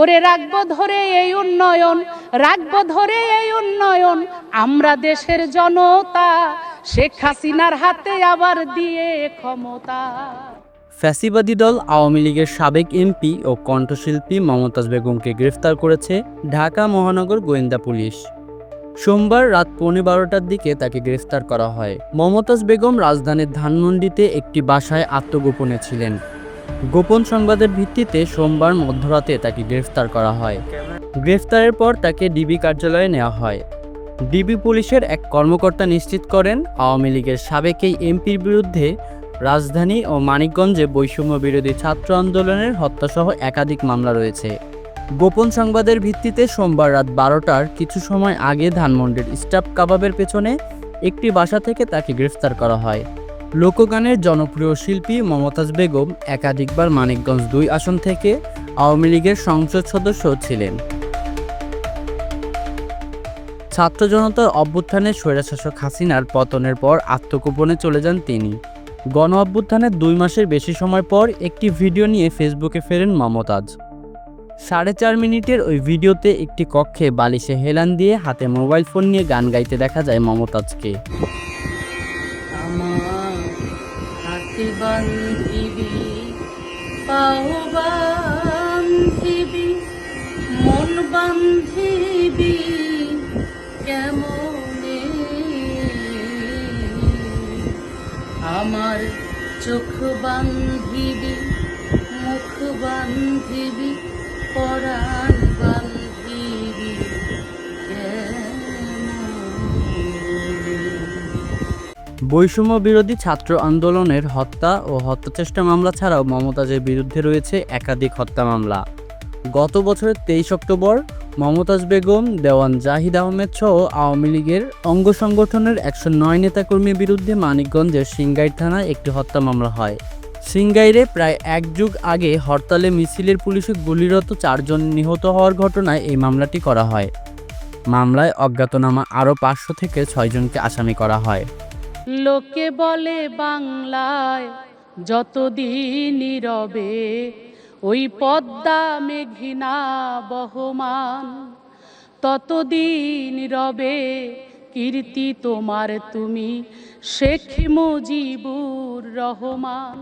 ওরে রাখবো ধরে এই উন্নয়ন, রাখবো ধরে এই উন্নয়ন, আমরা দেশের জনতা শেখ হাসিনার হাতে আবার দিয়ে ক্ষমতা। ফ্যাসিবাদী দল আওয়ামী লীগের সাবেক এমপি ও কণ্ঠশিল্পী মমতাজ বেগমকে গ্রেফতার করেছে ঢাকা মহানগর গোয়েন্দা পুলিশ। সোমবার রাত 12:15টার দিকে তাকে গ্রেফতার করা হয়। মমতাজ বেগম রাজধানীর ধানমন্ডিতে একটি বাসায় আত্মগোপনে ছিলেন। গোপন সংবাদের ভিত্তিতে সোমবার মধ্যরাতে তাকে গ্রেফতার করা হয়। গ্রেফতারের পর তাকে ডিবি কার্যালয়ে নেওয়া হয়। ডিবি পুলিশের এক কর্মকর্তা নিশ্চিত করেন, আওয়ামী লীগের সাবেক এই এমপির বিরুদ্ধে রাজধানী ও মানিকগঞ্জে বৈষম্য বিরোধী ছাত্র আন্দোলনের হত্যাসহ একাধিক মামলা রয়েছে। গোপন সংবাদের ভিত্তিতে সোমবার রাত 12টার কিছু সময় আগে ধানমন্ডির স্টাফ কাবাবের পেছনে একটি বাসা থেকে তাকে গ্রেফতার করা হয়। লোকগানের জনপ্রিয় শিল্পী মমতাজ বেগম একাধিকবার মানিকগঞ্জ 2 আসন থেকে আওয়ামী লীগের সংসদ সদস্য ছিলেন। ছাত্র জনতার অভ্যুত্থানে স্বৈরশাসক হাসিনার পতনের পর আত্মগোপনে চলে যান তিনি। গণ অভ্যুত্থানের 2 মাসের বেশি সময় পর একটি ভিডিও নিয়ে ফেসবুকে ফেরেন মমতাজ। 4.5 মিনিটের ওই ভিডিওতে একটি কক্ষে বালিশে হেলান দিয়ে হাতে মোবাইল ফোন নিয়ে গান গাইতে দেখা যায় মমতাজকে। আমার হাতে বান্ধিবি, পাও বান্ধিবি, মন বান্ধিবি কেমনে, আমার চোখ বান্ধিবি, মুখ বান্ধিবি, পরাণ বান্ধিবি বৈষম্য বিরোধী ছাত্র আন্দোলনের হত্যা ও হত্যাচেষ্টা মামলা ছাড়াও মমতাজের বিরুদ্ধে রয়েছে একাধিক হত্যা মামলা। গত বছরের 23 অক্টোবর মমতাজ বেগম, দেওয়ান জাহিদ আহমেদ সহ আওয়ামী লীগের অঙ্গ সংগঠনের 109 নেতাকর্মীর বিরুদ্ধে মানিকগঞ্জের সিংগাইর থানায় একটি হত্যা মামলা হয়। সিংগাইরে প্রায় 1 যুগ আগে হরতালে মিছিলের পুলিশে গুলিরত 4 জন নিহত হওয়ার ঘটনায় এই মামলাটি করা হয়। মামলায় অজ্ঞাতনামা আরও 500 থেকে 6 জনকে আসামি করা হয়। লোকে বলে বাংলায় যতদিন রবে ওই পদ্মা মেঘনা বহমান, ততদিন রবে কীর্তি তোমার তুমি শেখ মুজিবুর রহমান।